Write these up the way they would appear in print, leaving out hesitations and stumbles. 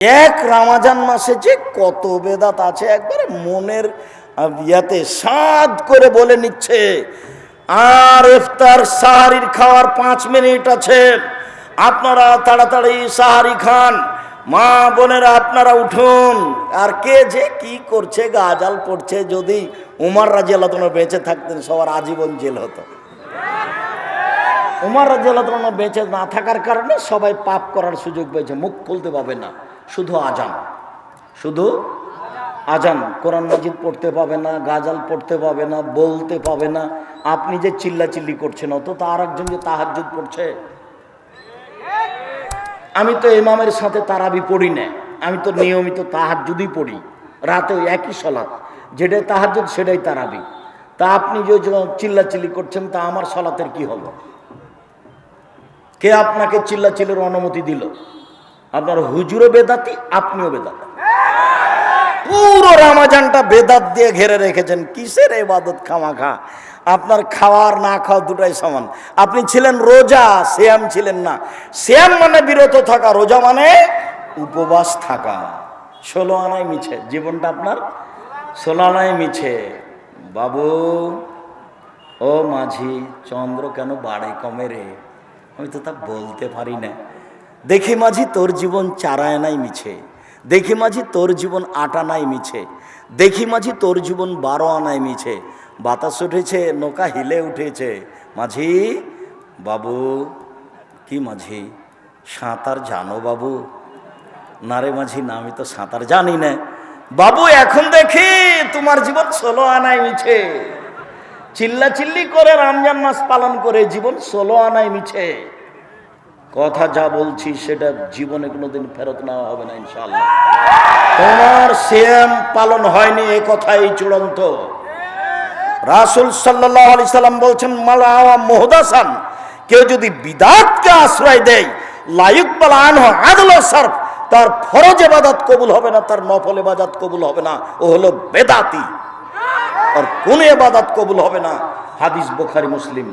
এক রমজান মাসে যে কত বেদাত আছে একবারে মনের ইয়াতে সাদ করে বলে নিচ্ছে। আর ইফতার সাহারির খাওয়ার 5 মিনিট আছে, আপনারা তাড়াতাড়ি সাহারি খান। মা বোনেরা আপনারা উঠুন। আর কে যে কি করছে, গাজাল পড়ছে। যদি উমর রাদিয়াল্লাহু তাআলা বেঁচে থাকতেন সবার আজীবন জেল হতো। উমর রাদিয়াল্লাহু তাআলা বেঁচে না থাকার কারণে সবাই পাপ করার সুযোগ পেয়েছে, মুখ খুলতে পাবে না, শুধু আজান, শুধু আজান। কোরআন মাজিদ পড়তে পাবে না, গাজাল পড়তে পাবে না, বলতে পাবে না। আপনি যে চিল্লাচিল্লি করছেন অত তো আর একজন যে তাহাজ্জুদ পড়ছে। আমি তো ইমামের সাথে তারাবি পড়ি না, আমি তো নিয়মিত তাহাজ্জুদই পড়ি রাতে, ওই একই সালাত, যেটাই তাহাজ্জুদ সেটাই তারাবি। তা আপনি যে চিল্লাচিল্লি করছেন তা আমার সালাতের কি হলো? কে আপনাকে চিল্লাচিল্লির অনুমতি দিল? আপনার হুজুরও বেদাতি, আপনিও বেদাতি। পুরো রমজানটা বেদাত দিয়ে ঘেরে রেখেছেন। কিসের ইবাদত খামাখা? আপনার খাওয়ার না খাওয়া দুটাই সমান। আপনি ছিলেন রোজা, সিয়াম ছিলেন না। সিয়াম মানে বিরত থাকা, রোজা মানে উপবাস থাকা। 16 আনায় মিছে জীবনটা আপনার, 16 আনায় মিছে। বাবু ও মাঝি, চন্দ্র কেন বাড়ে কমে রে? আমি তো তা বলতে পারি না। দেখি মাঝি তোর জীবন 4 আনাই মিছে, দেখি মাঝি তোর জীবন 8 আনাই মিছে, দেখি মাঝি তোর জীবন 12 আনাই মিছে। বাতাস উঠেছে, নৌকা হিলে উঠেছে। মাঝি বাবু, কি মাঝি সাঁতার জানো বাবু? না রে মাঝি, না আমি তো সাঁতার জানি না। বাবু এখন দেখি তোমার জীবন 16 আনাই মিছে। চিল্লাচিল্লি করে রমজান মাস পালন করে জীবন 16 আনাই মিছে। কথা যা বলছি সেটা জীবনে কোনোদিন ফেরত নেওয়া হবে না ইনশাআল্লাহ। তোমার সিয়াম পালন হয়নি এ কথাই চূড়ান্ত। রাসূল সাল্লাল্লাহু আলাইহি সাল্লাম বলছেন, মালা মুহদাসান, কেউ যদি বিদআতকে আশ্রয় দেয়, লা ইকবাল আনহু আদল সারফ, তার ফরজ ইবাদত কবুল হবে না, তার নফল ইবাদত কবুল হবে না। ও হলো বেদাতি, আর কোন ইবাদত কবুল হবে না। হাদিস বুখারী মুসলিম।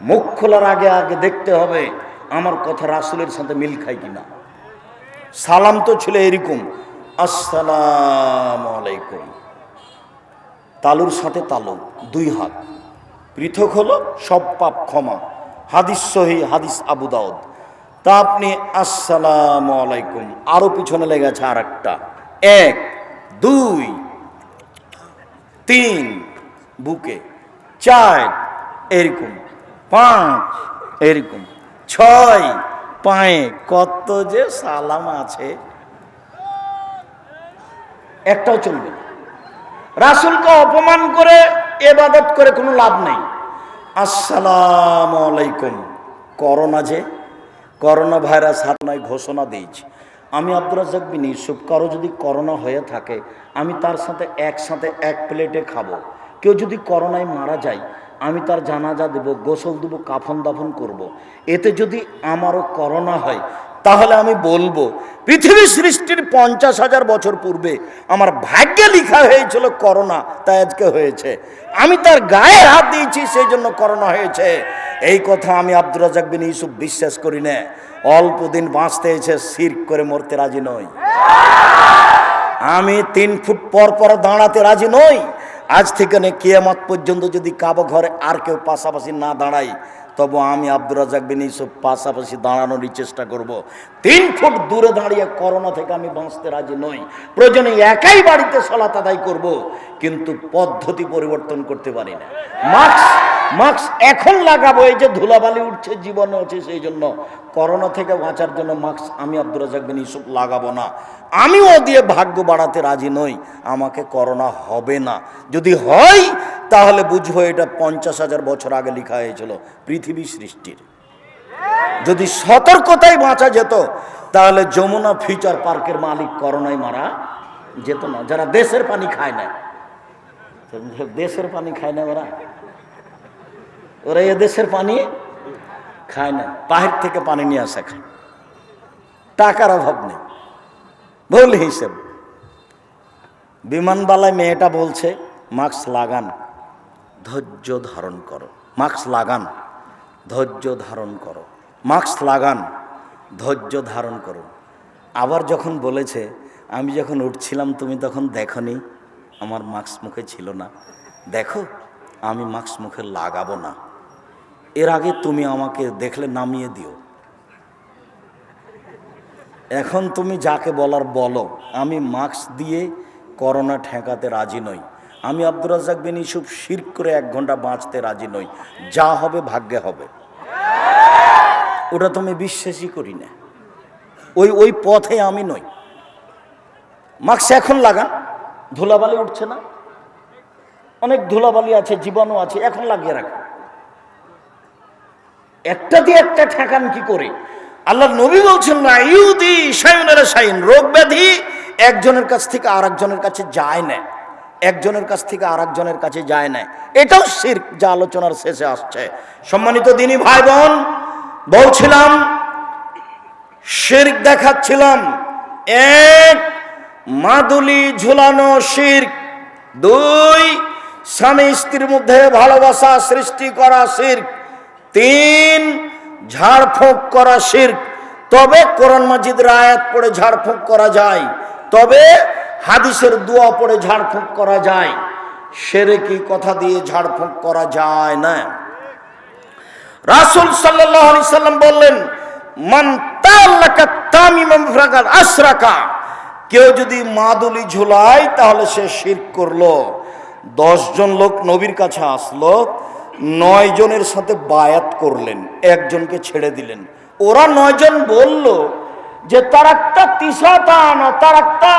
মুখ খোলার আগে আগে দেখতে হবে আমার কথা রাসূলের সাথে মিল খায় কিনা। সালাম তো ছিল এরকম, আসসালামু আলাইকুম। তালুর সাথে তালু, 2 হাত পৃথক হলো, সব পাপ ক্ষমা। হাদিস সহিহ, হাদিস আবু দাউদ। তা আপনি আসসালামু আলাইকুম, আরো পিছনে লেগেছে আর একটা, 1 2 3 বুকে, 4 এরকম, 5 এরকম, 6 পায়ে। কত যে সালাম আছে, একটাও চলবে না। রাসূলকে অপমান করে ইবাদত করে কোনো লাভ নেই। আসসালামু আলাইকুম। করোনা যে, করোনা ভাইরাস হাত নয় ঘোষণা দিয়েছি আমি আব্দুর রাজ্জাক বিন ইউসুফ। কারো যদি করোনা হয়ে থাকে আমি তার সাথে একসাথে 1 প্লেটে খাবো। কেউ যদি করোনায় মারা যায় আমি তার জানাজা দেব, গোসল দেবো, কাফন দাফন করব। এতে যদি আমারও করোনা হয় তাহলে আমি বলবো পৃথিবী সৃষ্টির 50,000 বছর পূর্বে আমার ভাগ্যে লেখা হয়েছিল করোনা, তাই আজকে হয়েছে। আমি তার গায়ে হাত দিয়েছি সেই জন্য করোনা হয়েছে। এই কথা আমি আব্দুর রাজ্জাক বিন ইউসুফ বিশ্বাস করি না। অল্প দিন বাঁচতে এসে শিরক করে মরতে রাজি নই। আমি 3 ফুট পর পর দাঁড়াতে রাজি নই। আজ থেকে কিয়ামত পর্যন্ত যদি কাবা ঘরে আর কেউ পাশাপাশি না দাঁড়াই, তবে আমি আব্দুর রাজ্জাক বিন ইউসুফ পাশাপাশি দাঁড়ানোরই চেষ্টা করব। 3 ফুট দূরে দাঁড়িয়ে করোনা থেকে আমি বাঁচতে রাজি নই। প্রয়োজনে একাই বাড়িতে সালাত আদায় করব, কিন্তু পদ্ধতি পরিবর্তন করতে পারি না। মাস্ক এখন লাগাবো, এই যে ধুলাবালি উঠছে জীবনে আছে, সেই জন্য করোনা থেকে বাঁচার জন্য মাস্ক আমি আব্দুর রাজ্জাক বিন ইউসুফ লাগাবো না। আমিও দিয়ে ভাগ্য বাড়াতে রাজি নই। আমাকে করোনা হবে না, যদি হয় তাহলে বুঝবো এটা 50,000 বছর আগে লেখা হয়েছিল পৃথিবী সৃষ্টির। যদি সতর্কতায় বাঁচা যেত তাহলে যমুনা ফিউচার পার্কের মালিক করোনায় মারা যেত না। যারা দেশের পানি খায় না, দেশের পানি খায় না, ওরা এ দেশের পানি খায় না, বাহির থেকে পানি নিয়ে আসা খায়। টাকার অভাব নেই, ভুল হিসেব। বিমানবালায় মেয়েটা বলছে মাস্ক লাগান, ধৈর্য ধারণ করো। মাস্ক লাগান, ধৈর্য ধারণ করো। মাস্ক লাগান, ধৈর্য ধারণ করো। আবার যখন বলেছে আমি যখন উঠছিলাম তুমি তখন দেখনি, আমার মাস্ক মুখে ছিল না, দেখো আমি মাস্ক মুখে লাগাবো না, এর আগে তুমি আমাকে দেখলে নামিয়ে দিও, এখন তুমি যাকে বলার বলো, আমি মাস্ক দিয়ে করোনা ঠেকাতে রাজি নই, আমি আব্দুর রাজ্জাক বিন ইউসুফ শিরক করে 1 ঘন্টা বাঁচতে রাজি নই, যা হবে ভাগ্যে হবে। ওটা তুমি বিশ্বাসই করি না, ওই পথে আমি নই। মাস্ক এখন লাগান, ধুলাবালি উঠছে না, অনেক ধুলাবালি আছে, জীবাণু আছে, এখন লাগিয়ে রাখেন। একটা দিয়ে একটা ঠেকান কি করে? আল্লাহ নবী বলছেন না ইউদি শাইউনের শাইন, রোগ ব্যাধি একজনের কাছ থেকে আরেকজনের কাছে যায় না, একজনের কাছ থেকে আরেকজনের কাছে যায় না, এটাও শিরক, যা আলোচনার শেষে আসছে। সম্মানিত দিনী ভাই বোন, বলছিলাম শিরক দেখাচ্ছিলাম, 1 মাদুলি ঝুলানো শিরক, 2 স্বামী স্ত্রীর মধ্যে ভালোবাসা সৃষ্টি করা শিরক, 3 ঝাড়ফুঁক করা শিরক। তবে কোরআন মাজিদের আয়াত পড়ে ঝাড়ফুঁক করা যায়, তবে হাদিসের দোয়া পড়ে ঝাড়ফুঁক করা যায়, শিরকি কথা দিয়ে ঝাড়ফুঁক করা যায় না। রাসূল সাল্লাল্লাহু আলাইহি সাল্লাম বললেন মান তাআল্লাকা তামিমান ফাকাদ আশরাকা, কেউ যদি মাদুলি ঝুলায় তাহলে সে শিরক করলো। 10 জন লোক নবীর কাছে আসলো, 9 জনের সাথে বায়াত করলেন, একজনকে ছেড়ে দিলেন। ওরা 9 জন বলল যে তারাক্তা তিসাতান ও তারাক্তা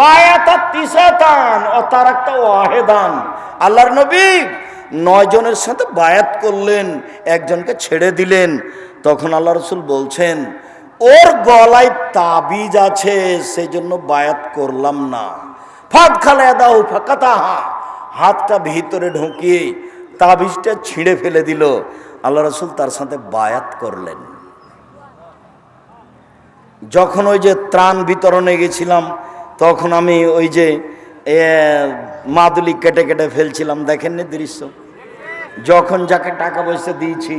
বায়াতা তিসাতান ও তারাক্তা ওয়াহিদান। আল্লাহর নবী 9 জনের সাথে বায়াত করলেন, একজনকে ছেড়ে দিলেন। তখন আল্লাহ রাসূল বলছেন ওর গলায় তাবিজ আছে, সেই জন্য বায়াত করলাম না। ফাদ খালা দাও ফাকাতাহা, হাতটা ভিতরে ঢুকিয়ে তাবিজটা ছিঁড়ে ফেলে দিল। আল্লাহ রাসূল তার সাথে বায়াত করলেন। যখন ওই যে ত্রাণ বিতরণে গেছিলাম, তখন আমি ওই যে মাদুলি কেটে কেটে ফেলছিলাম, দেখেননি দৃশ্য? যখন যাকে টাকা পয়সা দিয়েছি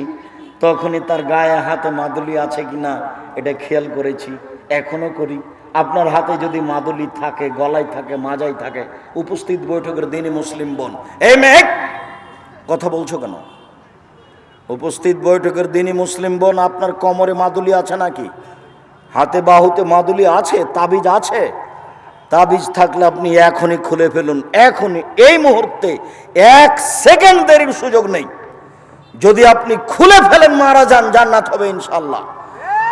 তখনই তার গায়ে হাতে মাদুলি আছে কিনা এটা খেয়াল করেছি, এখনো করি। আপনার হাতে যদি মাদুলি থাকে, গলায় থাকে, মাজায় থাকে, উপস্থিত বৈঠকের দিনই মুসলিম বোন, এই মেঘ কথা বলছো কেন? উপস্থিত বৈঠকের দিনই মুসলিম বোন, আপনার কোমরে মাদুলি আছে নাকি? হাতে বাহুতে মাদুলি আছে? তাবিজ আছে? তাবিজ থাকলে আপনি এখনই খুলে ফেলুন, এখনই, এই মুহূর্তে, 1 সেকেন্ড দেরির সুযোগ নেই। যদি আপনি খুলে ফেলেন মারা যান, জান্নাত হবে ইনশাল্লাহ।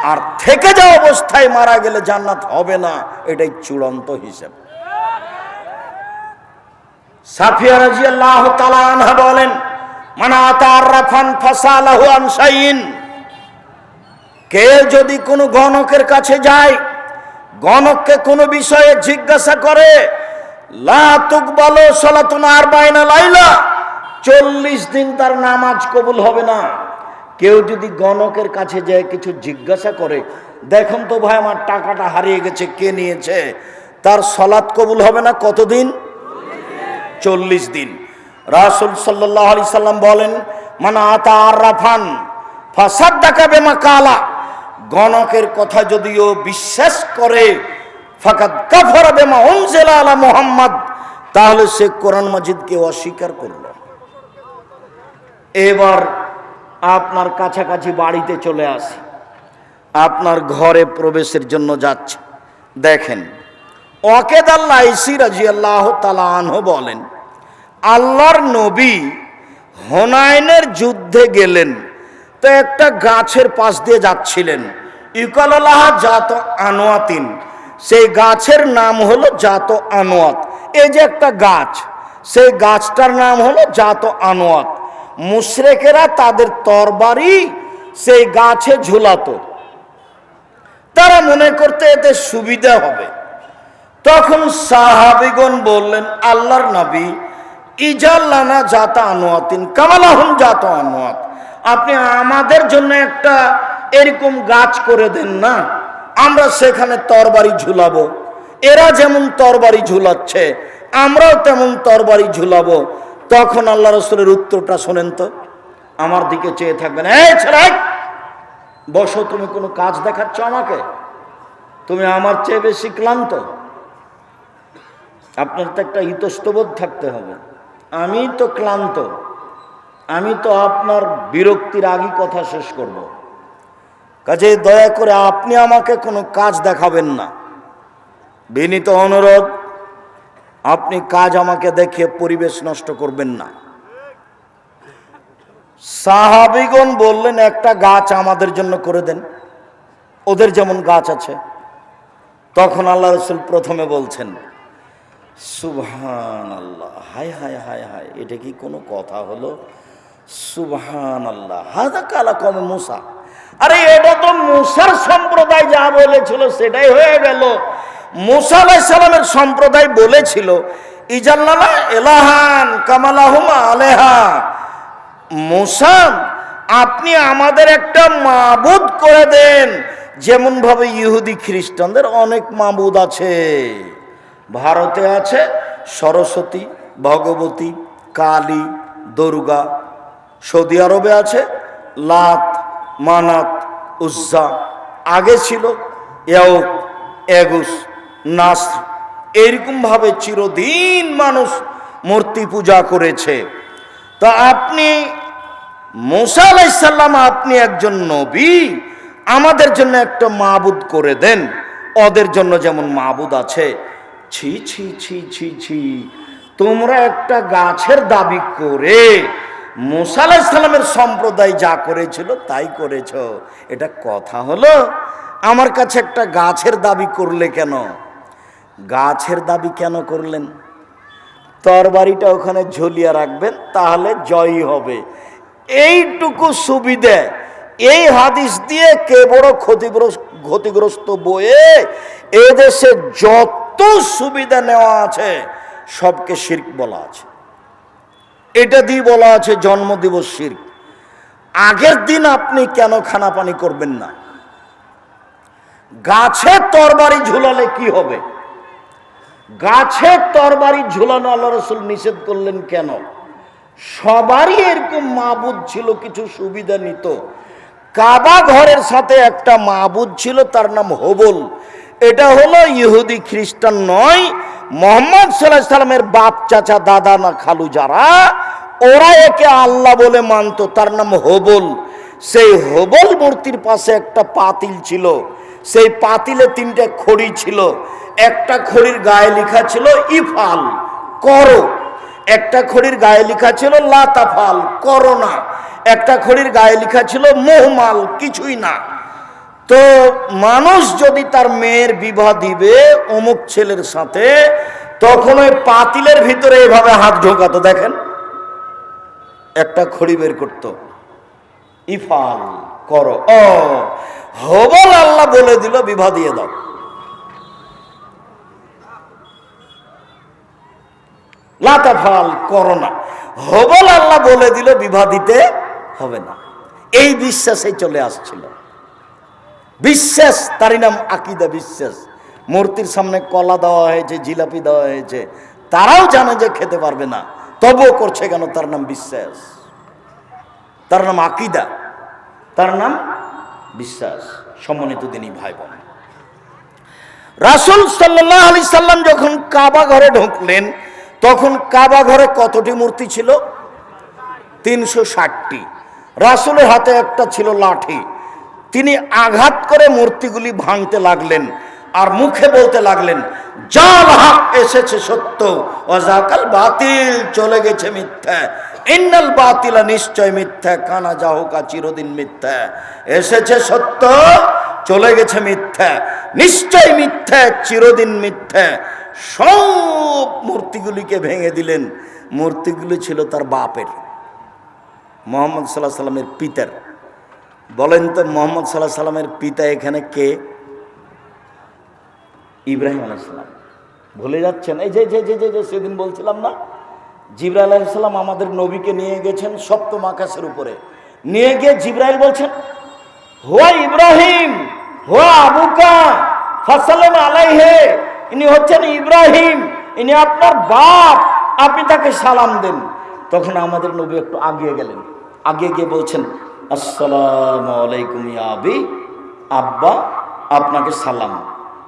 আর থেকে যাওয়া অবস্থায় মারা গেলে জান্নাত হবে না, এটাই চূড়ান্ত হিসাব। সাফিয়া রাদিয়াল্লাহু তাআলা আনহা বলেন মান আতারাফান ফাসালাহু আন শাইইন, কে যদি কোনো গণকের কাছে যায়, গণককে কোনো বিষয়ে জিজ্ঞাসা করে, লা তুকবালু সালাতুন 40 লাইলা, 40 দিন তার নামাজ কবুল হবে না। কেউ যদি গণকের কাছে যায় কিছু জিজ্ঞাসা করে, দেখুন তো ভাই আমার টাকাটা হারিয়ে গেছে, কে নিয়েছে, তার সালাত কবুল হবে না কতদিন? 40 দিন। রাসূল সাল্লাল্লাহু আলাইহি সাল্লাম বলেন মান আতা আরাফান ফাসাদ্দাকা বিমা কালা, গণকের কথা যদিও বিশ্বাস করে, ফাকাদ কাফারা বিমা উনজিলা আলা মুহাম্মদ, তাহলে সে কোরআন মাজিদকে অস্বীকার করল। এবার আপনার কাছাকাছি বাড়িতে চলে আসি, আপনার ঘরে প্রবেশের জন্য যাচ্ছে, দেখেন ওয়াকেদ আল-লাইসি রাদিয়াল্লাহু তাআলা আনহু বলেন আল্লাহর নবী হুনাইনের যুদ্ধে গেলেন, তো একটা গাছের পাশ দিয়ে যাচ্ছিলেন, ইউকালালাহা জাত আনোয়াতিন, সেই গাছের নাম হলো জাত আনোয়াত। এই যে একটা গাছ, সেই গাছটার নাম হলো জাত আনোয়াত। মুশরিকেরা তাদের তরবারি সেই গাছে ঝুলাতো, তারা মনে করতে এতে সুবিধা হবে। তখন সাহাবীগণ বললেন আল্লাহর নবী ইজাল্লানা জাতা আনোয়াতিন কামালাহুম জাত আনোয়াত, আপনি আমাদের জন্য একটা এরকম গাছ করে দেন না, আমরা সেখানে তরবারি ঝুলাবো, এরা যেমন তরবারি ঝুলাচ্ছে আমরাও তেমন তরবারি ঝুলাবো। তখন আল্লাহ রাসূলের উত্তরটা শোনেন তো, আমার দিকে চেয়ে থাকবেন, এই ছেলে বসো, তুমি কোনো কাজ দেখাচ্ছ আমাকে? তুমি আমার চেয়ে বেশি ক্লান্ত। আপনার তো একটা ইতস্তবোধ থাকতে হবে, আমি তো ক্লান্ত, আমি তো আপনার বিরক্তির আগেই কথা শেষ করব। কাজেই দয়া করে আপনি আমাকে কোনো কাজ দেখাবেন না। বিনীত অনুরোধ, আপনি কাজ আমাকে দেখিয়ে পরিবেশ নষ্ট করবেন না। সাহাবীগণ বললেন, একটা গাছ আমাদের জন্য করে দেন, ওদের যেমন গাছ আছে। তখন আল্লাহ রাসূল প্রথমে বলছেন, সুবহানাল্লাহ, হায় হায় হায় হায়, এটা কি কোনো কথা হলো? সুবহানাল্লাহ, হাযা কালাকুম মুসা। আরে এটা তো মুসার সম্প্রদায় যা বলেছিল সেটাই হয়ে গেল। মুসা আলাইহিস সালামের সম্প্রদায় বলেছিল, ইজাল্লানা ইলাহান কামালাহুমা আলাইহা, মুসা আপনি আমাদের একটা মাবুদ করে দেন, যেমন ভাবে ইহুদি খ্রিস্টানদের অনেক মাবুদ আছে। ভারতে আছে সরস্বতী, ভগবতী, কালী, দুর্গা। সৌদি আরবে আছে লাত, মানাত, উজ্জা। আগে ছিল ইয়াউক, এগুস, নাসর। এইরকম ভাবে চিরদিন মানুষ মূর্তি পূজা করেছে। তা আপনি মুসা আলাইহিস সালাম, আপনি একজন নবী, আমাদের জন্য একটা মাবুদ করে দেন, ওদের জন্য যেমন মাবুদ আছে। ছি ছি ছি ছি ছি, তোমরা একটা গাছের দাবি করে মুসা আলাইহিস সালামের সম্প্রদায় যা করেছিল তাই করেছ, এটা কথা হলো? আমার কাছে একটা গাছের দাবি করলে কেন? গাছের দাবি কেন করলেন? তরবারিটা ওখানে ঝুলিয়ে রাখবেন, তাহলে জয়ী হবে, এইটুকু সুবিধে। এই হাদিস দিয়ে কে বড় ক্ষতিগ্রস্ত বয়ে এদেশে যত সুবিধা নেওয়া আছে সবকে শিরক বলা আছে। এটা দিয়ে বলা আছে জন্মদিবস শিরক। আগের দিন আপনি কেন খানা পানি করবেন না? গাছে তরবারি ঝুলালে কি হবে? গাছে তরবারি ঝুলানো আল্লাহ রাসূল নিষেধ করলেন কেন? সবারই এরকম মাবুদ ছিল, কিছু সুবিধা নিত। কাবা ঘরের সাথে একটা মাবুদ ছিল, তার নাম হবল। এটা হলো ইহুদি খ্রিস্টান নয়, মুহাম্মদ সাল্লাল্লাহু আলাইহি সাল্লামের বাপ, চাচা, দাদা না খালু যারা, ওরা একে আল্লাহ বলে মানত, তার নাম হবল। সেই হবল মূর্তির পাশে একটা পাতিল ছিল, সেই পাতিলে 3টে খড়ি ছিল। একটা খড়ির গায়ে লেখা ছিল ইফাল, করো। একটা খড়ির গায়ে লেখা ছিল লা তাফাল, করো না। একটা খড়ির গায়ে লেখা ছিল মুহমাল, কিছুই না। তো মানুষ যদি তার মেয়ের বিবাহ দিবে অমুক ছেলের সাথে, তখন ওই পাতিলের ভিতরে এভাবে হাত ঢোকাতো, দেখেন, একটা খড়ি বের করতো, ইফাল, করো। ও হবল আল্লাহ বলে দিল বিবাহ দিয়ে দাও। লাতাফাল, করো না। হবল আল্লাহ বলে দিল বিবাহ দিতে হবে না। এই বিশ্বাসে চলে আসছিল। বিশ্বাস, তারই নাম আকীদা, বিশ্বাস। মূর্তির সামনে কলা দেওয়া হয়েছে, জিলাপি দেওয়া হয়েছে, তারাও জানে যে খেতে পারবে না, তবুও করছে কেন? তার নাম বিশ্বাস, তার নাম আকীদা, তার নাম বিশ্বাস। সম্মানিত দিনী ভাই বোন, রাসূল সাল্লাল্লাহু আলাইহি সাল্লাম যখন কাবা ঘরে ঢুকলেন, তখন কাবা ঘরে কতটি মূর্তি ছিল? 360টি। রাসূলের হাতে একটা ছিল লাঠি। তিনি আঘাত করে মূর্তিগুলি ভাঙতে লাগলেন আর মুখে বলতে লাগলেন, জাল হক এসেছে সত্য, ওয়াজাকাল বাতিল চলে গেছে মিথ্যা। ইন্নাল বাতিলা, নিশ্চয় মিথ্যা, কানা জাহুকা, চিরদিন মিথ্যা। এসেছে সত্য, চলে গেছে মিথ্যা, নিশ্চয় মিথ্যা, চিরদিন মিথ্যা। সব মূর্তিগুলিকে ভেঙে দিলেন। মূর্তিগুলি ছিল তার বাপের, মুহাম্মদ সাল্লাল্লাহু আলাইহি সাল্লামের পিতার। বলেন তো, মুহাম্মদ সাল্লাল্লাহু আলাইহি সাল্লামের পিতা এখানে কে? ইব্রাহিম আলাইহিস সালাম। ভুলে যাচ্ছেন? এই যে যে যে যে সেদিন বলছিলাম না, জিবরাইল আলাইহিস সালাম আমাদের নবীকে নিয়ে গেছেন সপ্তম আকাশের উপরে। নিয়ে গিয়ে জিবরাইল বলছেন, হুয়া ইব্রাহিম, হুয়া আবুকা ফাসাল্লাম আলাইহি, ইনি হচ্ছেন ইব্রাহিম, ইনি আপনার বাপ, আপনি তাকে সালাম দেন। তখন আমাদের নবী একটু আগিয়ে গেলেন, আগিয়ে গিয়ে বলছেন, আসসালামু আলাইকুম ইয়া আবি, আব্বা আপনাকে সালাম।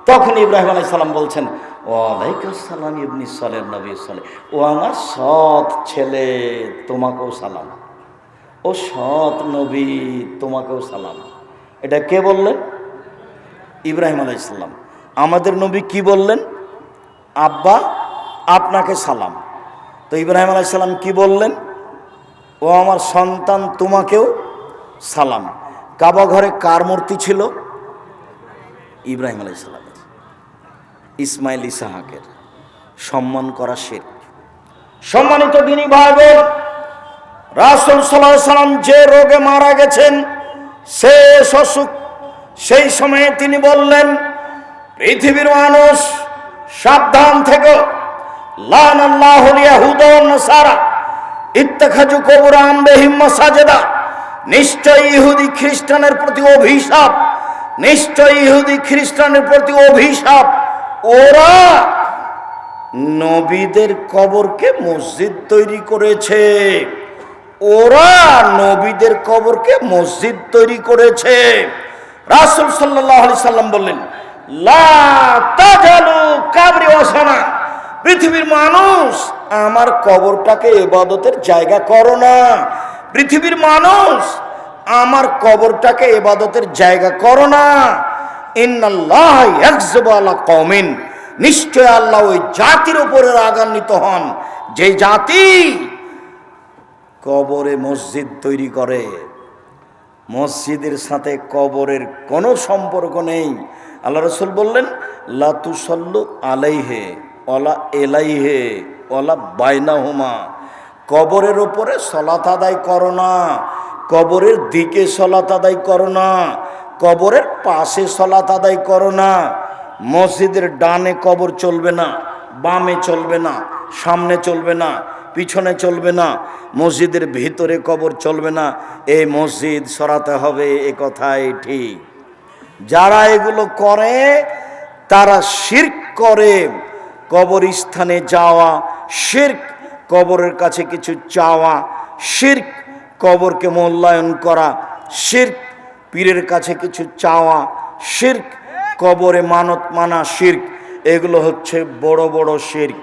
তখন ইব্রাহিম আলাইহিস সালাম বলছেন, ওয়ালাইকুম সালাম ইবনি সালেহ নবী সালেহ, ও আমার সৎ ছেলে, তোমাকেও সালাম। ও সৎ নবী, তোমাকেও সালাম। এটা কে বললেন? ইব্রাহিম আলাইহিস সালাম। আমাদের নবী কি বললেন? আব্বা আপনাকে সালাম। তো ইব্রাহিম আলাইহিস সালাম কি বললেন? ও আমার সন্তান, তোমাকেও সালাম। কাবা ঘরে কার মূর্তি ছিল? ইব্রাহিম আলাইহিস সালামের। ইসমাইল ইসহাকের। সম্মান করা শিরক। সম্মানিত দিনী ভাই বোন, রাসূল সাল্লাল্লাহু আলাইহি সাল্লাম যে রোগে মারা গেছেন, শেষ অসুখ, সেই সময়ে তিনি বললেন, পৃথিবীর মানুষ সাবধান থেকো, লানাল্লাহুল ইয়াহুদা ওয়ান নাসারা ইত্তাখাযু কুবুর আনবিহিম মাসাজিদা। নিশ্চয়ই ইহুদি খ্রিস্টানের প্রতি অভিশাপ, নিশ্চয়ই ইহুদি খ্রিস্টানের প্রতি অভিশাপ। ওরা নবীদের কবরকে মসজিদ তৈরি করেছে, ওরা নবীদের কবরকে মসজিদ তৈরি করেছে। রাসূল সাল্লাল্লাহু আলাইহি সাল্লাম বললেন, লা তাজালু কাবরি ওয়াসানা, পৃথিবীর মানুষ আমার কবরটাকে ইবাদতের জায়গা করো না। পৃথিবীর মানুষ আমার কবরটাকে ইবাদতের জায়গা করো না। ইন্নাল্লাহ ইয়াগযিবু আলা কওমিন, নিশ্চয় আল্লাহ ওই জাতির উপরে রাগান্বিত হন যে জাতি কবরে মসজিদ তৈরি করে। মসজিদের সাথে কবরের কোনো সম্পর্ক নেই। আল্লাহ রাসূল বললেন, লা তুসাল্লু আলাইহি ওয়ালা ইলাইহি ওয়ালা বাইনাহুমা, কবরের উপরে সালাত আদায় করো না, কবরের দিকে সালাত আদায় করো না, কবরের পাশে সালাত আদায় করো না। মসজিদের ডানে কবর চলবে না, বামে চলবে না, সামনে চলবে না, পিছনে চলবে না, মসজিদের ভিতরে কবর চলবে না। এই মসজিদ সরাতে হবে, এ কথাই ঠিক। যারা এগুলো করে তারা শিরক করে। কবরস্থানে যাওয়া শিরক, কবরের কাছে কিছু চাওয়া শিরক, কবরকে মূল্যায়ন করা শিরক, পীরের কাছে কিছু চাওয়া শিরক, কবরে মানত মানা শিরক। এগুলো হচ্ছে বড় বড় শিরক।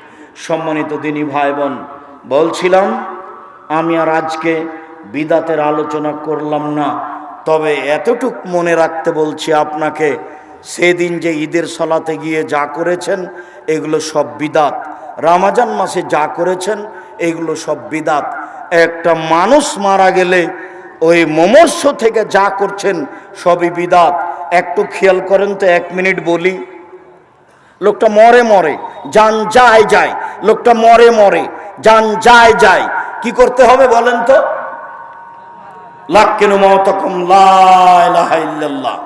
সম্মানিত দিনী ভাই বোন, বলছিলাম আমি আর আজকে বিদাতের আলোচনা করলাম না, তবে এতটুক মনে রাখতে বলছি আপনাকে, সেদিন যে ঈদের সালাতে গিয়ে যা করেছেন এগুলো সব বিদাত। রমজান মাসে যা করেছেন এগুলো সব বিদাত। একটা মানুষ মারা গেলে ওই মমর্ষ থেকে যা করছেন সবই বিদাত। একটু খেয়াল করেন তো, 1 মিনিট বলি। লোকটা মরে মরে জান যায় যায়, লোকটা মরে মরে জান যায় যায়, কি করতে হবে বলেন তো? লাক্কিনু মাউতাকুম লা ইলাহা ইল্লাল্লাহ।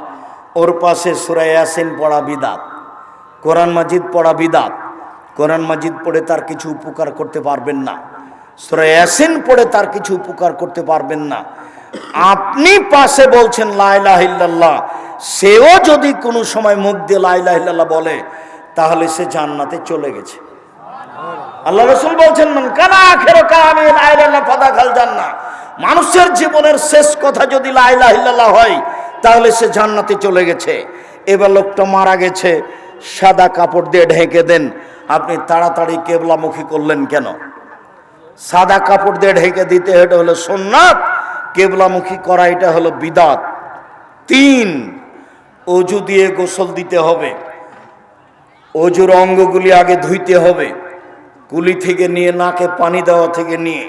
ওর পাশে সূরা ইয়াসিন পড়া বিদাত, কোরআন মাজিদ পড়া বিদাত। কোরআন মাজিদ পড়ে তার কিছু উপকার করতে পারবেন না, সূরা ইয়াসিন পড়ে তার কিছু উপকার করতে পারবেন না। আপনি পাশে বলছেন লা ইলাহা ইল্লাল্লাহ, সেও যদি কোনো সময় মুখ দিয়ে লা ইলাহা ইল্লাল্লাহ বলে তাহলে সে জান্নাতে চলে গেছে। আল্লাহ রাসূল বলছেন, মান কানা আখিরু কালামি লা ইলাহা ইল্লাল্লাহ ফাদাখাল জান্নাহ। মানুষের জীবনের শেষ কথা যদি লা ইলাহা ইল্লাল্লাহ হয় তাহলে সে জান্নাতে চলে গেছে। এবার লোকটা মারা গেছে, সাদা কাপড় দিয়ে ঢেকে দেন। আপনি তাড়াতাড়ি কেবলামুখী করলেন কেন? সাদা কাপড় দিয়ে ঢেকে দিতে এটা হলো সুন্নাত, কেবলামুখী করা এটা হলো বিদাত। 3, অজু দিয়ে গোসল দিতে হবে। অজুর অঙ্গগুলি আগে ধুইতে হবে, কুলি থেকে নিয়ে, নাকে পানি দেওয়া থেকে নিয়ে,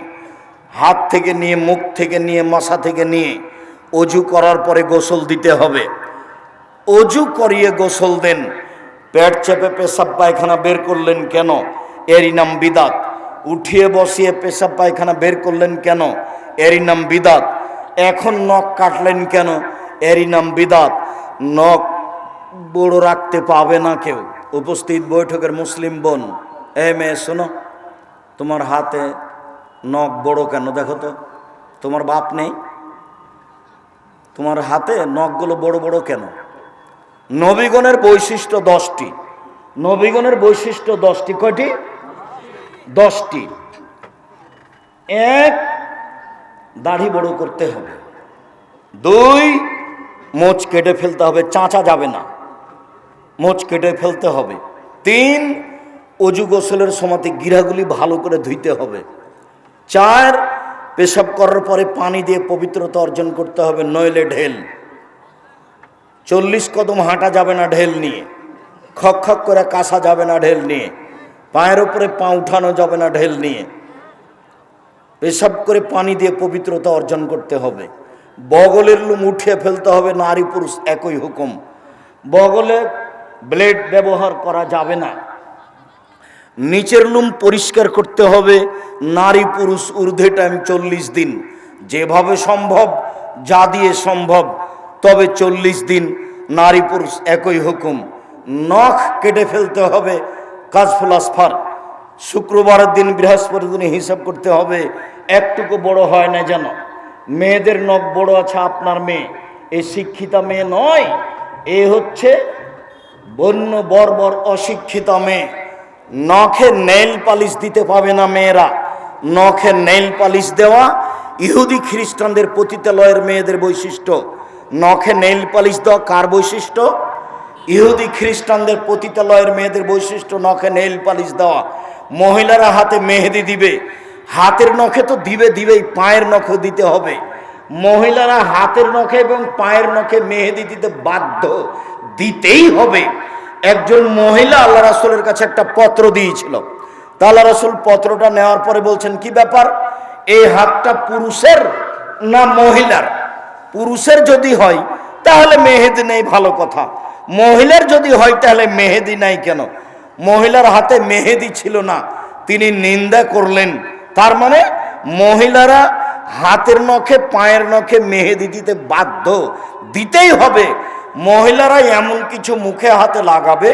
হাত থেকে নিয়ে, মুখ থেকে নিয়ে, মাথা থেকে নিয়ে অজু করার পরে গোসল দিতে হবে। অজু করিয়ে গোসল দেন। পেট চেপে পেশাব পায়খানা বের করলেন কেন? এরই নাম বিদাত। উঠিয়ে বসিয়ে পেশাব পায়খানা বের করলেন কেন? এরই নাম বিদাত। এখন নখ কাটলেন কেন? এরই নাম বিদাত। নখ বড় রাখতে পাবে না কেউ। উপস্থিত বৈঠকের মুসলিম বোন, এ মেয়ে শোনো, তোমার হাতে নখ বড় কেন দেখো তো? তোমার বাপ নেই? তোমার হাতে নখগুলো বড় বড় কেন? নবীগণের বৈশিষ্ট্য 10টি। নবীগণের বৈশিষ্ট্য 10টি। কয়টি? 10টি। 1, দাড়ি বড় করতে হবে। 2, মোচ কেটে ফেলতে হবে, চাঁচা যাবে না। মোচ কেটে ফেলতে হবে। 3, অজু গোসলের সময়তে গিরাগুলি ভালো করে ধুইতে হবে। 4, পেশাব করার পরে পানি দিয়ে পবিত্রতা অর্জন করতে হবে, নইলে ঢেল। 40 কদম হাঁটা যাবে না ঢেল নিয়ে, খক খক করে কাশা যাবে না ঢেল নিয়ে, পায়ের উপরে পা উঠানো যাবে না ঢেল নিয়ে। পেশাব করে পানি দিয়ে পবিত্রতা অর্জন করতে হবে। বগলের লুম উঠিয়ে ফেলতে হবে, নারী পুরুষ একই হুকুম। বগলে ব্লেড ব্যবহার করা যাবে না। নিচের লুম পরিষ্কার করতে হবে, নারী পুরুষ ঊর্ধ্বে টাইম 40 দিন, যেভাবে সম্ভব, যা দিয়ে সম্ভব, তবে 40 দিন নারী পুরুষ একই হুকুম। নখ কেটে ফেলতে হবে, কাজফুল আসফার। শুক্রবারের দিন, বৃহস্পতির দিনে হিসাব করতে হবে, একটুকু বড় হয় না যেন। মেয়েদের নখ বড় আছে, আপনার মেয়ে এ শিক্ষিতা মেয়ে নয়, এ হচ্ছে বন্য বর্বর অশিক্ষিতা মেয়ে। নখে নেইল পালিশ দিতে পাবে না মেয়েরা। নখে নেইল পালিশ দেওয়া ইহুদি খ্রিস্টানদের পতিতালয়ের মেয়েদের বৈশিষ্ট্য। নখে নেইল পালিশ দেওয়া কার বৈশিষ্ট্য? ইহুদি খ্রিস্টানদের পতিতালয়ের মেয়েদের বৈশিষ্ট্য নখে নেইল পালিশ দেওয়া। মহিলারা হাতে মেহেদি দিবে, হাতের নখে তো দিবেই, পায়ের নখে দিতে হবে। মহিলারা হাতের নখে এবং পায়ের নখে মেহেদি দিতে বাধ্য, দিতেই হবে। একজন মহিলা আল্লাহ রাসূলের কাছে একটা পত্র দিয়েছিল। তা আল্লাহ রাসূল পত্রটা নেওয়ার পরে বলছেন, কি ব্যাপার, এই হাতটা পুরুষের না মহিলার? পুরুষের যদি হয় তাহলে মেহেদি নেই, ভালো কথা। মহিলার যদি হয় তাহলে মেহেদি নাই কেন? মহিলার হাতে মেহেদি ছিল না, তিনি নিন্দা করলেন। তার মানে মহিলারা হাতের নখে পায়ের নখে মেহেদি দিতে বাধ্য, দিতেই হবে। মহিলারা এমন কিছু মুখে হাতে লাগাবে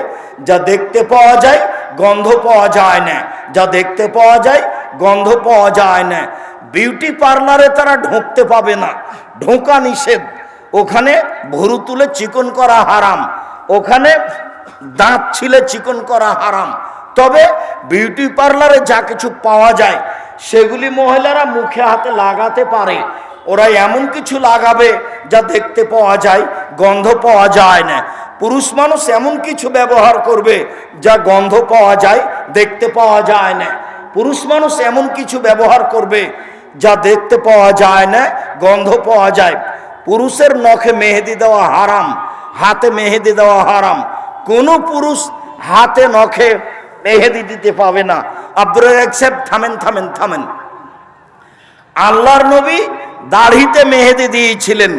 যা দেখতে পাওয়া যায়, গন্ধ পাওয়া যায় না, যা দেখতে পাওয়া যায়, গন্ধ পাওয়া যায় না। বিউটি পার্লারে তারা ঢুকতে পাবে না, ঢোকা নিষেধ। ওখানে ভুরু তুলে চিকন করা হারাম, ওখানে দাঁত ছিলে চিকন করা হারাম। তবে বিউটি পার্লারে যা কিছু পাওয়া যায় সেগুলি মহিলারা মুখে হাতে লাগাতে পারে। ওরা এমন কিছু লাগাবে যা দেখতে পাওয়া যায়, গন্ধ পাওয়া যায় না। পুরুষ মানুষ এমন কিছু ব্যবহার করবে যা গন্ধ পাওয়া যায়, দেখতে পাওয়া যায় না। পুরুষ মানুষ এমন কিছু ব্যবহার করবে যা দেখতে পাওয়া যায় না, গন্ধ পাওয়া যায়। পুরুষের নখে মেহেদি দেওয়া হারাম, হাতে মেহেদি দেওয়া হারাম। কোনো পুরুষ হাতে নখে মেহেদি দিতে পাবে না। আব্দুর রাজ্জাক সাহেব, থামেন। আল্লাহর নবী দাড়িতে মেহেদি দিয়েছিলেন,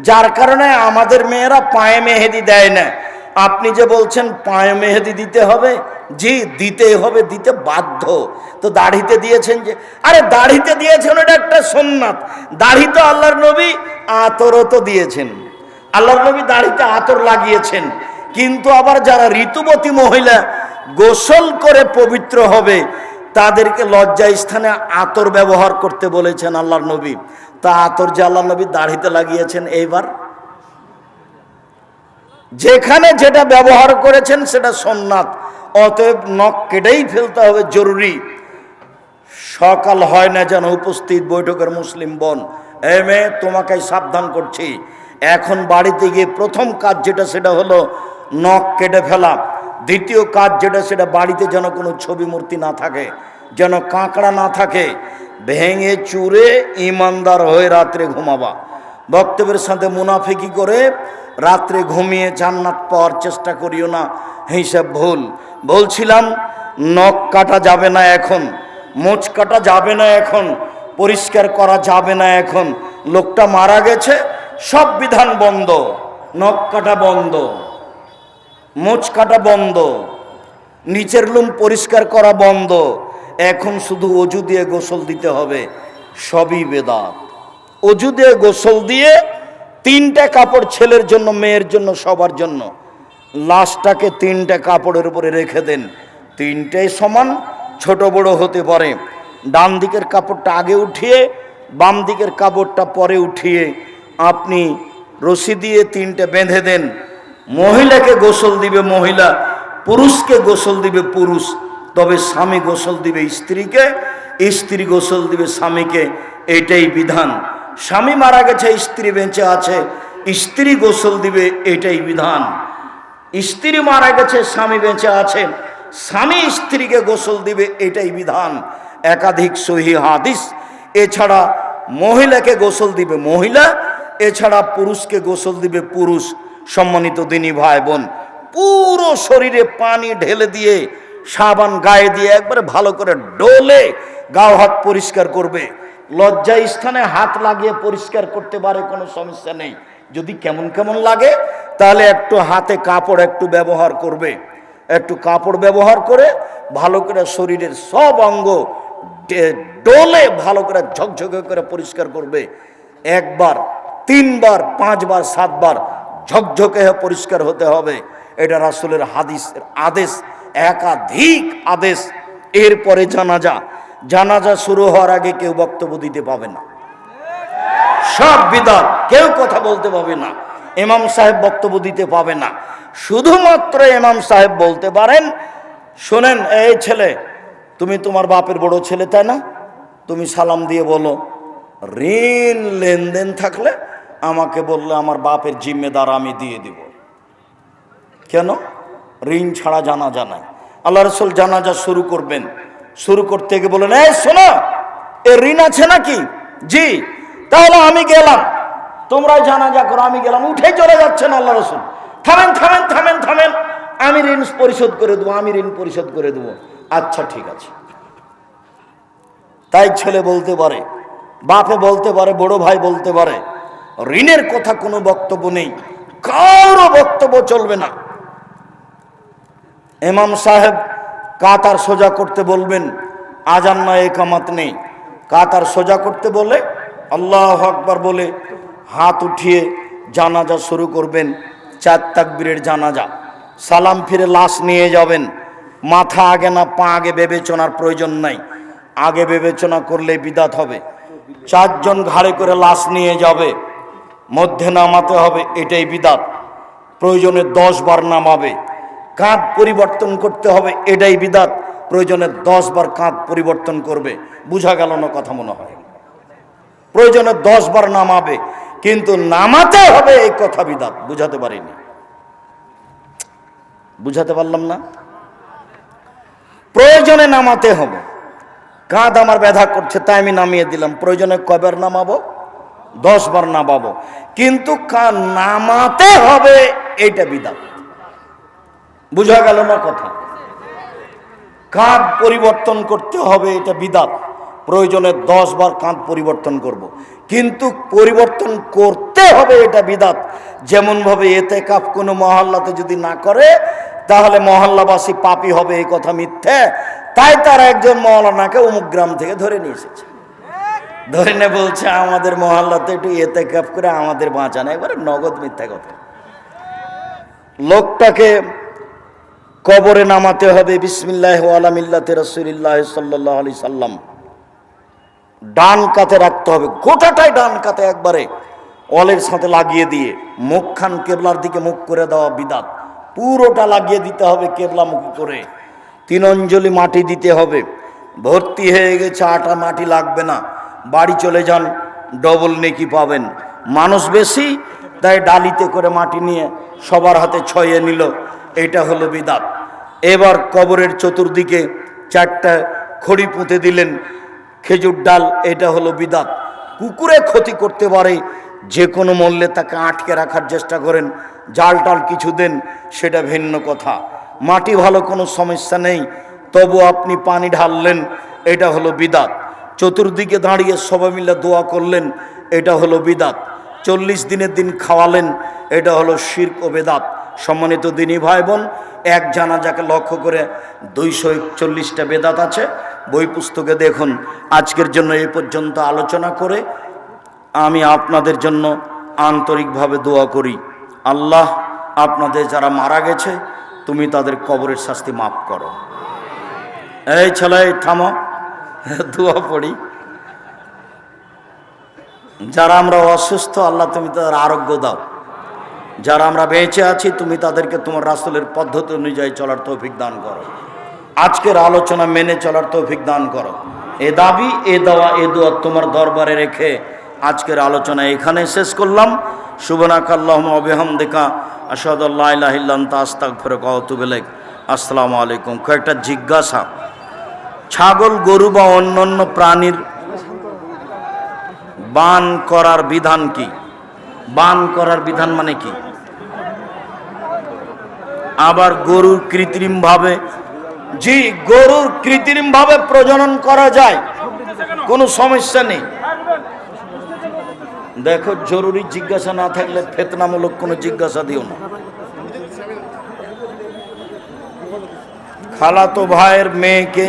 যার কারণে আমাদের মেয়েরা পায়ে মেহেদি দেয় না। আপনি যে বলছেন পায়ে মেহেদি দিতে হবে, জি দিতে হবে, দিতে বাধ্য। তো দাড়িতে দিয়েছেন যে, আরে দাড়িতে দিয়েছেন এটা একটা সুন্নাত। দাড়ি তো আল্লাহর নবী আতরও তো দিয়েছেন, আল্লাহর নবী দাড়িতে আতর লাগিয়েছেন। কিন্তু আবার যারা ঋতুবতী মহিলা গোসল করে পবিত্র হবে তাদেরকে লজ্জা স্থানে আতর ব্যবহার করতে বলেছেন আল্লাহর নবী। তা আতর যে আল্লাহর নবী দাড়িতে লাগিয়েছেন, এইবার যেখানে যেটা ব্যবহার করেছেন সেটা সুন্নাত, অতএব নখ কেটেই ফেলতে হবে, জরুরি। সকাল হয় না যেন উপস্থিত বৈঠকের মুসলিম বোন, এ মেয়ে তোমাকে সাবধান করছি, এখন বাড়িতে গিয়ে প্রথম কাজ যেটা সেটা হলো নখ কেটে ফেলা। দ্বিতীয় কাজ যেটা সেটা বাড়িতে যেন কোনো ছবি মূর্তি না থাকে, যেন কাঁকড়া না থাকে। ভেঙে চুরে ইমানদার হয়ে রাত্রে ঘুমাবা। বক্তব্যের সাথে মুনাফিকি করে রাত্রে ঘুমিয়ে জান্নাত পাওয়ার চেষ্টা করিও না, হিসাব ভুল। বলছিলাম নখ কাটা যাবে না এখন, মোচ কাটা যাবে না এখন, পরিষ্কার করা যাবে না এখন। লোকটা মারা গেছে, সব বিধান বন্ধ, নখ কাটা বন্ধ, মোচ কাটা বন্ধ, নিচের লুম পরিষ্কার করা বন্ধ। এখন শুধু অজু দিয়ে গোসল দিতে হবে, সবই বেদাত। অজু দিয়ে গোসল দিয়ে 3টে কাপড়, ছেলের জন্য, মেয়ের জন্য, সবার জন্য। লাশটাকে 3টে কাপড়ের উপরে রেখে দেন, 3টেই সমান, ছোট বড় হতে পারে। ডান দিকের কাপড়টা আগে উঠিয়ে, বাম দিকের কাপড়টা পরে উঠিয়ে আপনি রশি দিয়ে 3টে বেঁধে দেন। মহিলাকে গোসল দিবে মহিলা, পুরুষকে গোসল দিবে পুরুষ। তবে স্বামী গোসল দিবে স্ত্রীকে, স্ত্রী গোসল দিবে স্বামীকে, এটাই বিধান। স্বামী মারা গেছে, স্ত্রী বেঁচে আছে, স্ত্রী গোসল দিবে, এটাই বিধান। স্ত্রী মারা গেছে, স্বামী বেঁচে আছেন, স্বামী স্ত্রীকে গোসল দিবে, এটাই বিধান। একাধিক সহিহ হাদিস। এছাড়া মহিলাকে গোসল দিবে মহিলা, এছাড়া পুরুষকে গোসল দিবে পুরুষ। সম্মানিত দিনী ভাই বোন, পুরো শরীরে পানি ঢেলে দিয়ে সাবান গায়ে দিয়ে একবারে ভালো করে ডলে গাও হাত পরিষ্কার করবে। লজ্জা স্থানে হাত লাগিয়ে পরিষ্কার করতে পারে, কোনো সমস্যা নেই। যদি কেমন কেমন লাগে তাহলে একটু হাতে কাপড় একটু ব্যবহার করবে, একটু কাপড় ব্যবহার করে ভালো করে শরীরের সব অঙ্গ ডলে ভালো করে ঝকঝকে করে পরিষ্কার করবে। একবার, তিনবার, পাঁচবার, সাতবার ঝকঝকে হয়ে পরিষ্কার হতে হবে। এটা রাসূলের হাদিসের আদেশ, একাধিক আদেশ। এরপরে জানাজা। জানাজা শুরু হওয়ার আগে কেউ বক্তব্য দিতে পাবে না, সব বিদআত, কেউ কথা বলতে পাবে না। ইমাম সাহেব বক্তব্য দিতে পাবে না, শুধুমাত্র ইমাম সাহেব বলতে পারেন, শোনেন এই ছেলে, তুমি তোমার বাপের বড় ছেলে তাই না? তুমি সালাম দিয়ে বলো, ঋণ লেনদেন থাকলে আমাকে বললে আমার বাপের জিম্মেদার আমি দিয়ে দিব। কেন? ঋণ ছাড়া জানাজা নাই। আল্লাহ রাসূল জানাজা শুরু করবেন, শুরু করতে গিয়ে বলেন, এই শোনো, এ ঋণ আছে নাকি? জি। তাহলে আমি গেলাম, তোমরা জানাজা করো, আমি গেলাম। উঠে চলে যাচ্ছেন আল্লাহ রাসূল। থামেন থামেন থামেন থামেন, আমি ঋণ পরিশোধ করে দেবো, আমি ঋণ পরিশোধ করে দেবো। আচ্ছা ঠিক আছে। তাই ছেলে বলতে পারে, বাপে বলতে পারে, বড় ভাই বলতে পারে, ঋণের কথা কোনো বক্তব্য নেই, কারো বক্তব্য চলবে না। ইমাম সাহেব কাতার সোজা করতে বলবেন, আজান নয়, একামত নেই। কাতার সোজা করতে বলে আল্লাহু আকবার বলে হাত উঠিয়ে জানাজা শুরু করবেন। 4 তাকবীরের জানাজা। সালাম ফিরে লাশ নিয়ে যাবেন। মাথা আগে না পা আগে বিবেচনার প্রয়োজন নাই, আগে বিবেচনা করলে বিদাত হবে। 4 জন ঘাড়ে করে লাশ নিয়ে যাবে, মধ্যে নামাতে হবে, এটাই বিদাত। প্রয়োজনে 10 বার নামাবে। কাঁধ পরিবর্তন করতে হবে, এটাই বিদাত। প্রয়োজনে 10 বার কাঁধ পরিবর্তন করবে। বুঝা গেল না কথা মনে হয়? প্রয়োজনে 10 বার নামাবে, কিন্তু নামাতে হবে এই কথা বিদাত। বুঝাতে পারিনি? বুঝাতে পারলাম না? প্রয়োজনে নামাতে হবে। কাঁধ আমার ব্যথা করছে তাই আমি নামিয়ে দিলাম, প্রয়োজনে কয়বার নামাবো? 10 বার নামাবো, কিন্তু নামাতে হবে, এইটা বিদাত। বুঝা গেল না কথা? কাঁধ পরিবর্তন করতে হবে, এটা বিদাত। প্রয়োজনে 10 বার কাঁধ পরিবর্তন করব, কিন্তু পরিবর্তন করতে হবে, এটা বিদাত। যেমন ভাবে ইতিকাফ কোনো মহল্লাতে যদি না করে তাহলে মহল্লাবাসী পাপী হবে, এই কথা মিথ্যে। তাই তারা একজন মাওলানাকে অমুক গ্রাম থেকে ধরে নিয়ে এসেছে, ধরে নিয়ে বলছে আমাদের মহল্লাতে একটু ইতিকাফ করে আমাদের বাঁচানো। একবারে নগদ মিথ্যা কথা। লোকটাকে কবরে নামাতে হবে, বিসমিল্লাহ ওয়া আলা মিল্লাতি রাসূলিল্লাহ সাল্লাল্লাহু আলাইহি সাল্লাম। ডান কাতে রাখতে হবে, গোটাটাই ডান কাতে একবারে ওয়ালের সাথে লাগিয়ে দিয়ে মুখখান কেবলার দিকে মুখ করে দেওয়া বিদাত। পুরোটা লাগিয়ে দিতে হবে কেবলামুখী করে। 3 অঞ্জলি মাটি দিতে হবে। ভর্তি হয়ে গেছে, আটা মাটি লাগবে না, বাড়ি চলে যান, ডবল নেকি পাবেন। মানুষ বেশি তাই ডালিতে করে মাটি নিয়ে সবার হাতে ছয়ে নিল, এটা হলো বিদাত। এবার কবরের চতুর্দিকে 4টা খড়ি পুঁতে দিলেন, খেজুর ডাল, এটা হলো বিদাত। কুকুরে ক্ষতি করতে পারে, যে কোনো মূল্যে তাকে আটকে রাখার চেষ্টা করেন, জাল টাল কিছু দেন, সেটা ভিন্ন কথা। মাটি ভালো, কোনো সমস্যা নেই, তবু আপনি পানি ঢাললেন, এটা হলো বিদাত। চতুর্দিকে দাঁড়িয়ে সবাই মিলে দোয়া করলেন, এটা হলো বিদাত। 40 দিনের দিন খাওয়ালেন, এটা হলো শিরক ও বেদাত। সম্মানিত দিনী ভাই বোন, এক জানাজাকে লক্ষ্য করে 241টা বেদাত আছে, বই পুস্তকে দেখুন। আজকের জন্য এই পর্যন্ত আলোচনা করে আমি আপনাদের জন্য আন্তরিকভাবে দোয়া করি, আল্লাহ আপনাদের যারা মারা গেছে তুমি তাদের কবরের শাস্তি মাফ করো। এই ছেলে থামো, দোয়া পড়ি। যারা আমরা অসুস্থ আল্লাহ তুমি তাদের আরোগ্য দাও, যারা আমরা বেঁচে আছি তুমি তাদেরকে তোমার রাসূলের পদ্ধতি অনুযায়ী চলার তৌফিক দান করো। আজকের আলোচনা মেনে চলার তৌফিক দান করো। এ দাবি, এ দোয়া তোমার দরবারে রেখে আজকের আলোচনা এখানে শেষ করলাম। সুবহানাকাল্লাহুম্মা ওয়া বিহামদিকা আশহাদু আল্লা ইলাহা ইল্লা আনতা আস্তাগফিরুকা ওয়া আতুবু ইলাইক। আসসালামু আলাইকুম। কয়েকটা জিজ্ঞাসা, ছাগল গরু বা অন্যান্য প্রাণীর বান করার বিধান কি? বান করার বিধান মানে কি? আবার গরুর কৃত্রিমভাবে, জি গরুর কৃত্রিমভাবে প্রজনন করা যায়, কোনো সমস্যা নেই। দেখো, জরুরি জিজ্ঞাসা না থাকলে ফিতনামূলক কোনো জিজ্ঞাসা দিও না। খালাতো ভাইয়ের মেয়েকে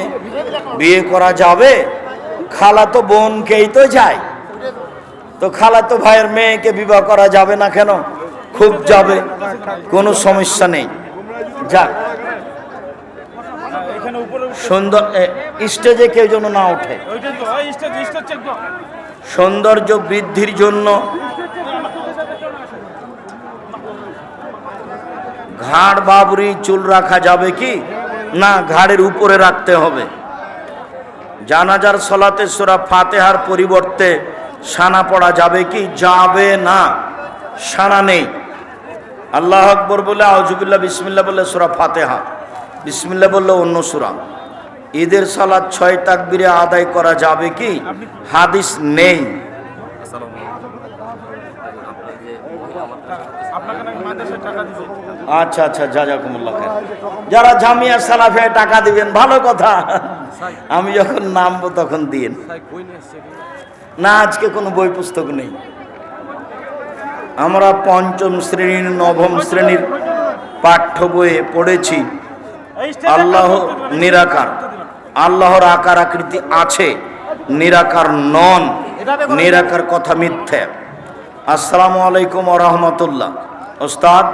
বিয়ে করা যাবে? খালাতো বোনকেই তো যায়, তো খালাতো ভাইয়ের মেয়েকে বিবাহ করা যাবে না কেন? খুব যাবে, কোনো সমস্যা নেই। যাক, সুন্দর স্টেজে কেউ যেন না ওঠে। সৌন্দর্য বৃদ্ধির জন্য ঘাড় বাবরি চুল রাখা যাবে কি? না, ঘাড়ের উপরে রাখতে হবে। জানাজার সালাতে সূরা ফাতিহার পরিবর্তে সানা পড়া যাবে কি? যাবে না, সানা নেই। আল্লাহ আকবর বলে আউযুবিল্লাহ বিসমিল্লাহ বলে সূরা ফাতিহা, বিসমিল্লাহ বললে অন্য সূরা। ঈদের সালাত 6 তাকবীরে আদায় করা যাবে কি? হাদিস নেই। আচ্ছা আচ্ছা, জাযাকুমুল্লাহ খাইর। যারা জামিয়া সালাফিয়ায় টাকা দিবেন ভালো কথা, আমি যখন নামবো তখন দিন না। আজকে কোনো বই পুস্তক নেই। আমরা 5ম শ্রেণীর 9ম শ্রেণীর পাঠ্য বইয়ে পড়েছি আল্লাহ নিরাকার, আল্লাহর আকার আকৃতি আছে, নিরাকার নন, নিরাকার কথা মিথ্যা। আসসালামু আলাইকুম ওয়া রাহমাতুল্লাহ। ওস্তাদ,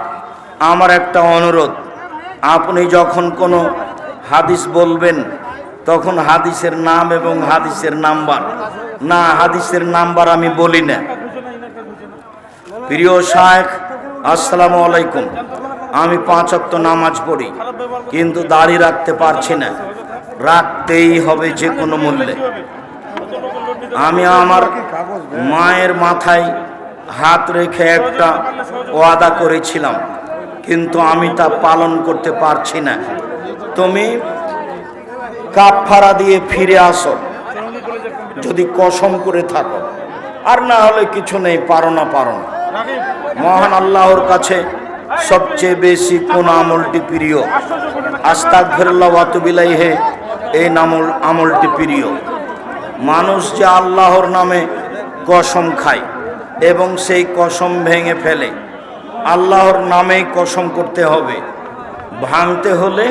আমার একটা অনুরোধ, আপনি যখন কোনো হাদিস বলবেন তখন হাদিসের নাম এবং হাদিসের নাম্বার, না হাদিসের নাম্বার আমি বলি না। প্রিয় শায়েখ, আসসালামু আলাইকুম। আমি 5 ওয়াক্ত নামাজ পড়ি, কিন্তু দাড়ি রাখতে পারছি না, রাখতেই হবে যে কোনো মূল্যে। আমি আমার মায়ের মাথায় হাত রেখে একটা ওয়াদা করেছিলাম, কিন্তু আমি তা পালন করতে পারছি না। তুমি কাফারা দিয়ে ফিরে আসো যদি কসম করে থাকো, আর না হলে কিছু নেই, পারো না পারো না। মহান আল্লাহর কাছে সবচেয়ে বেশি কোন আমলটি প্রিয়? আস্তাগফিরুল্লাহ ওয়া আতুবু ইলাইহি, এই আমলটি প্রিয়। মানুষ যে আল্লাহর নামে কসম খায় এবং সেই কসম ভেঙে ফেলে, আল্লাহর নামেই কসম করতে হবে। ভাঙতে হলে